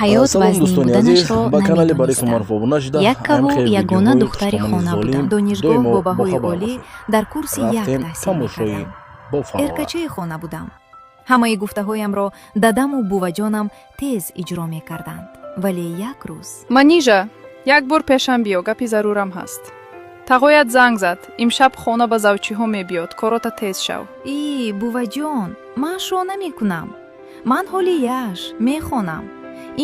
ҳаёт вазнин буданашро ба канали барои намедонистам. маъруф обуна шуда як каву ҳамхел ягона видеоҳои духтари хушамони хона золим будам. донишгоҳ доимо бо баҳои бохабар олӣ бошед. дар курси як рафтем таҳсил тамошои мекардам. бо фароват. эркачаи хона будам. ҳамаи гуфтаҳоямро дадаму буваҷонам тез иҷро мекарданд. вале як рӯз манижа, як бор пешам биё, гапи зарурам ҳаст. тағоят занг зад, имшаб хона ба завҷиҳо мебиёд, корота тез шав. буваҷон, ман шо намекунам. ман ҳоли яш мехонам.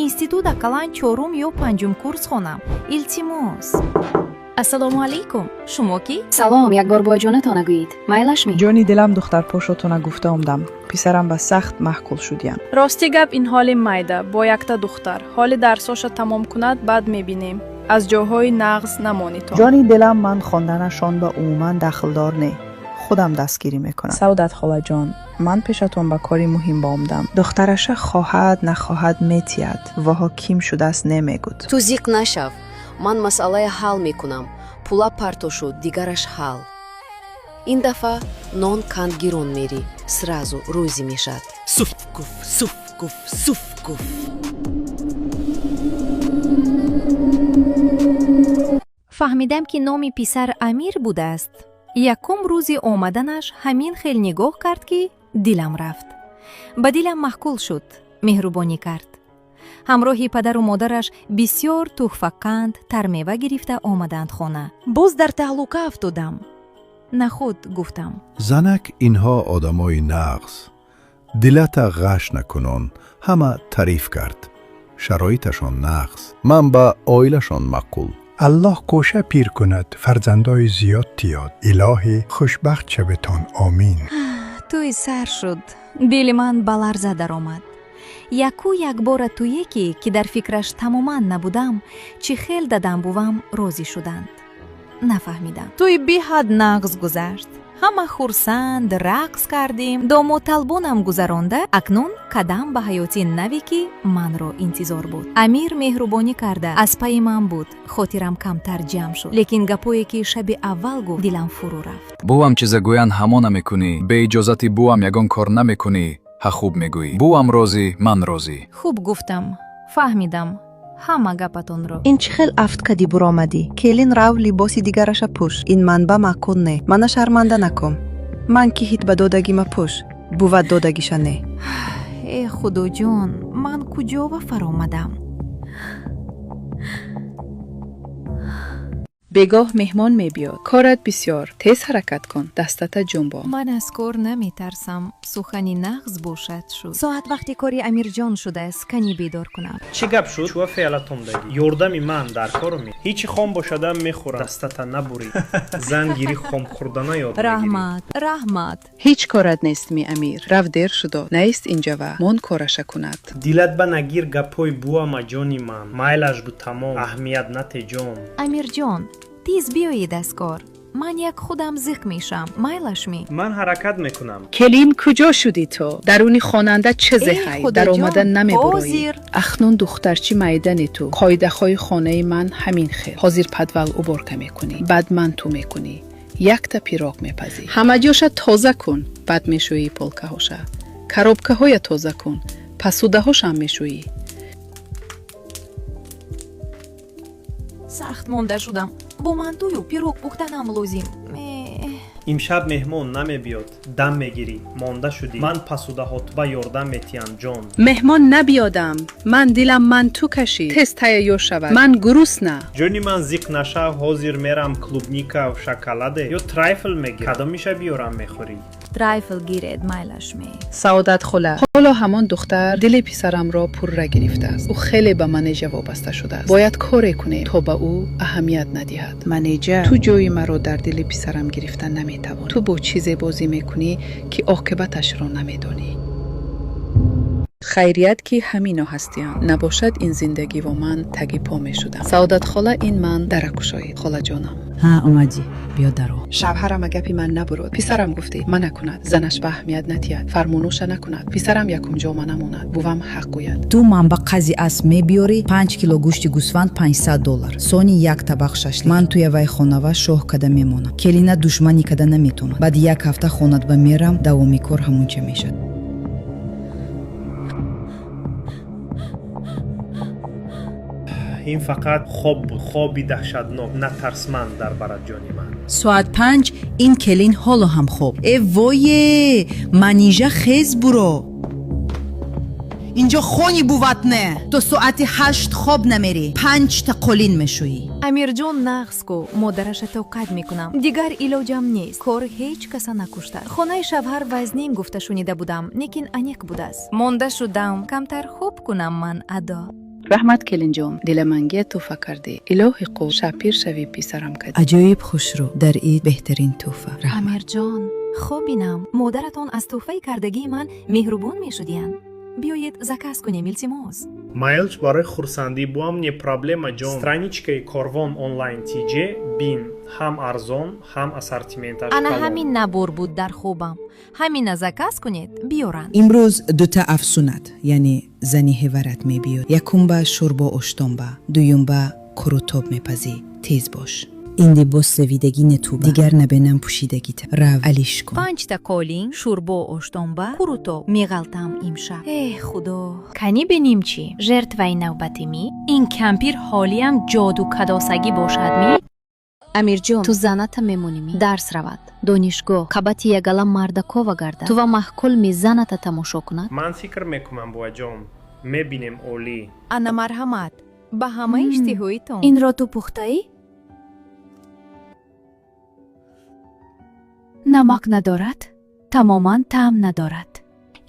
институт акалан 4 ё 5 курс хонам. илтимос. ассалому алайкум. шумо ки? салом, як бор буваҷонатона гӯед. майлашми? ҷони дилам духтарпошотона гуфта омдам. писарам ба сахт маҳкул шудиян. рости гап ин ҳоли майда бо якта духтар. ҳоли дарсоша тамом кунад, баъд мебинем. аз ҷоҳои нағз намонитон. ҷони дилам ман хонданашон ба умуман дахлдор не. خودم دستگیری میکنم. سعادت خاله جان، من پیشتون با کاری مهم با اومدم. دخترش خواهد نخواهد میتید و حکیم شده است نمیگود. تو زیق نشو. من مسئله حل میکنم. پولا پرتو شد دیگرش حل. این دفعه نان کند گیرون میری. سرازو روزی میشد. سوف گف. фаҳмидам ки номи писар амир будааст. якум рӯзи омаданаш ҳамин хел нигоҳ кард ки дилам рафт. ба дилам маҳкул шуд, меҳрубонӣ кард. ҳамроҳи падару модараш бисёр тӯҳфақанд тармева гирифта омаданд хона. боз дар таҳлука афтодам. нахуд гуфтам. занак инҳо одамои нағз. дилата ғаш накунон, ҳама тариф кард. шароиташон нағз. ман ба оилашон мақул. الله کوشه پیر کند فرزندای زیاد تیاد الهی خوشبخت شبتان آمین. توی سر شد. دل من ба ларза даромад. яку якбора туеке ки дар фикраш тамоман набудам, чӣ хел дадам бувам розӣ шуданд. нафаҳмидам. туй беҳад нағз гузашт. ҳама хурсанд, рақс кардем, домоталбонам гузаронда, акнун қадам ба ҳаёти наве ки манро интизор буд. амир меҳрубонӣ карда аз пайи ман буд. хотирам камтар ҷамъ шуд. лекин гапое ки шаби аввал гуфт дилам фурӯ рафт. бувам чиза гӯян ҳамо намекунӣ, бе иҷозати бувам ягон кор намекунӣ, ҳа хуб мегӯӣ. бувам розӣ, ман розӣ. хуб гуфтам. фаҳмидам ҳама гапатонро. ин чӣ хел афт кадӣ буромадӣ? келин рав либоси дигараша пӯш. ин манба макун не. мана шарманда накун. ман ки ҳит ба додагима пӯш. бува додагиша не. худоҷон, ман куҷо ва фаромадам? бегоҳ меҳмон мебиёд. корат бисёр. тез ҳаракат кун. дастата ҷунбон. ман аз кор наметарсам. сухани нағз бошад шуд. соат вақти кори амирҷон шудааст. кани бедор кунам. чӣ гап шуд? чуа феълат омдагӣ? ёрдами ман дар кору ми. ҳичи хом бошадам мехӯрам. дастата набурӣ. зан гири хом хӯрдана ёд мегирӣ. раҳмат. ҳеҷ корат нест ми амир. рав дер шудо. наист инҷава. мон кораша кунад. дилат ба нагир гапои буама ҷони ман. майлаш гу тамом. аҳамият нате ҷон. амирҷон, тез биёед аз кор. ман як худам зиқ мешам. майлаш ми. ман ҳаракат мекунам. келин куҷо шудӣ ту? даруни хонанда чӣ зеҳай? дар омада намебуроӣ. ахнун духтарчи майдани ту. қоидаҳои хонаи ман ҳамин хел. ҳозир падвал уборка мекунӣ. баъд ман ту мекунӣ. якта пирог мепазӣ. ҳама ҷоша тоза кун. баъд мешӯӣ полкаҳоша. коробкаҳоя тоза кун. пасудаҳошам мешӯӣ. сахт монда шудам. бо мантую пирог пухтанам лозим. имшаб меҳмон намебиёд. дам мегирӣ. монда шудӣ. ман пасудаҳотба ёрдам метиям ҷон. меҳмон набиёдам. ман дилам манту кашид. тез тайёр шавад. ман гурусна. ҷони ман зиқ нашав. ҳозир мерам клубника шоколаде ё трайфл мегирам. кадомиша биёрам мехӯрӣ? трайфл гиред, майлаш ме. саодат хола. ҳоло ҳамон духтар дили писарамро пурра гирифтааст. ӯ хеле ба манеҷа вобаста шудааст. бояд коре кунем то ба ӯ аҳамият надиҳад. манеҷа, ту ҷои маро дар дили писарам гирифта наметавонӣ. ту бо чизе бозӣ мекунӣ ки оқибаташро намедонӣ. хайрият ки ҳамино ҳастиям. набошад ин зиндагӣ во ман таги по мешудам. саодат хола, ин ман даракушоид. холаҷонам. ҳа омадӣ. биё даро. шавҳарам гапи ман набурод. писарам гуфтӣ ма накунад. занаш ба аҳамият натиҳад. фармонуша накунад. писарам якум ҷо манамонад. бувам ҳақ гӯяд. ту манба қази асп мебиёрӣ. 5 кило гӯшти гӯсфанд $500. сони як табақ шашлик. ман туя вай хонава шоҳ када мемонам. келина душманӣ када наметонад. баъди як ҳафта хонатба мерам. давоми кор ҳамунча мешад. این فقط خواب بود، خوابی دهشتناک، نه ترسمند در برات جانی من. ساعت 5 این کلین حالا هم خوب. ای وای منیجه خیز برو. اینجا خونی بود نه. تو ساعت 8 خواب نمیری. 5 تا قلین میشویی. амирҷон нағз ку модараша тоқат мекунам. дигар илоҷам нест. кор ҳеҷ каса накуштад. хонаи шавҳар вазнин гуфта шунида будам, лекин анек будааст. монда шудам камтар хуб кунам ман адо. رحمت کلینجان دلمنگی توفه کردی الهی قو شپیر شوی پیسرم کردی عجایب خوش رو در عید بهترین توفه. амирҷон хуб бинам модаратон аз тӯҳфаи кардагии ман меҳрубон мешудиянд. биёед заказ кунем илтимос. Майлч барои хурсандӣ буам не проблема ҷон. Страничкаи Корвон онлайн TJ бин ҳам арзон, ҳам ассортименташ ана калон. ҳамин набор буд дар хобам. ҳамина заказ кунед биёранд. имрӯз дута афсунат яъне зани ҳеварат мебиёд. якум ба шӯрбо оштонба, дуюм ба курутоб мепазӣ. тез бош. инди бо севидагӣ нетуба. дигар набенам пӯшидагита. рав алиш кун. 5 та колин, шӯрбо оштонба, курутоб меғалтам имшаб. худо. кани биним чӣ? жертваи навбати ми? ин кампир ҳолиам ҷоду кадосагӣ бошад ми? амирҷон ту заната мемоними дарс равад донишгоҳ қабати ягала мардакова гардад ту ва маҳкул ми заната тамошо кунад. Ман фикр мекунам буаҷон мебинем олӣ. ана марҳамат ба ҳама иштиҳоитон. инро ту пухтаӣ? намак надорад, тамоман таъм надорад.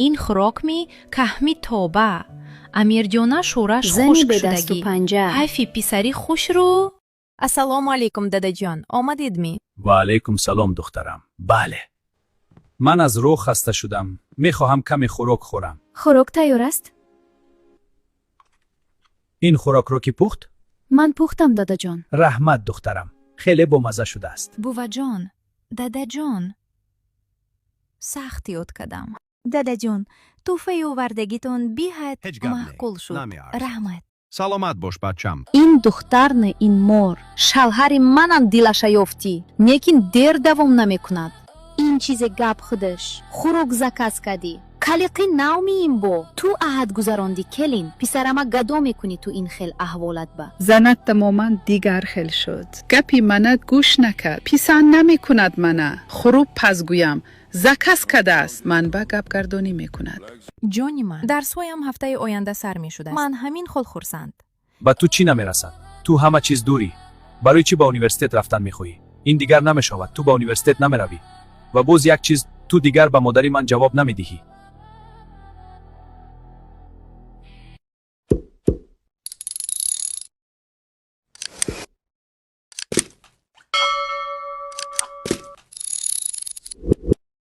ин хӯрокми каҳми тоба. амирҷона шӯраш зани хушк бедасту шудагӣ. панҷа. ҳайфи писари хушрӯ. ассалому алайкум дадаҷон, омадедми? ва алайкум салом духтарам. бале. ман аз роҳ хаста шудам. мехоҳам каме хӯрок хӯрам. хӯрок тайёр аст? ин хӯрокро ки пухт? ман пухтам дадаҷон. раҳмат духтарам. хеле бомаза шудааст. буваҷон, дадаҷон. сахт ёд кардам. дадаҷон, тӯҳфаи овардагитон биҳад маъқул шуд. раҳмат. саломат бош бачам. ин духтарни ин мор шавҳари манам дилаша ёфтӣ лекин дер давом намекунад. ин чизе гап худаш хӯрок заказ кардӣ калиқи навмиим бо ту аҳад гузарондӣ келин писарама гадо мекунӣ ту ин хел аҳволат ба زنت تماما دیگر خل شد گپی منت گوش نکرد پیسان نمی کند منه خروب پس گویم زکس کده است من با گپ گردانی می کند ҷони ман, дарсҳоям ҳафтаи оянда сар мешудааст. ман ҳамин хол хурсанд. ба ту чӣ намерасад? ту ҳама чиз дурӣ. барои чӣ ба университет рафтан мехоҳӣ? ин дигар намешавад. ту ба университет намеравӣ. ва боз як чиз, ту дигар ба модари ман ҷавоб намедиҳӣ.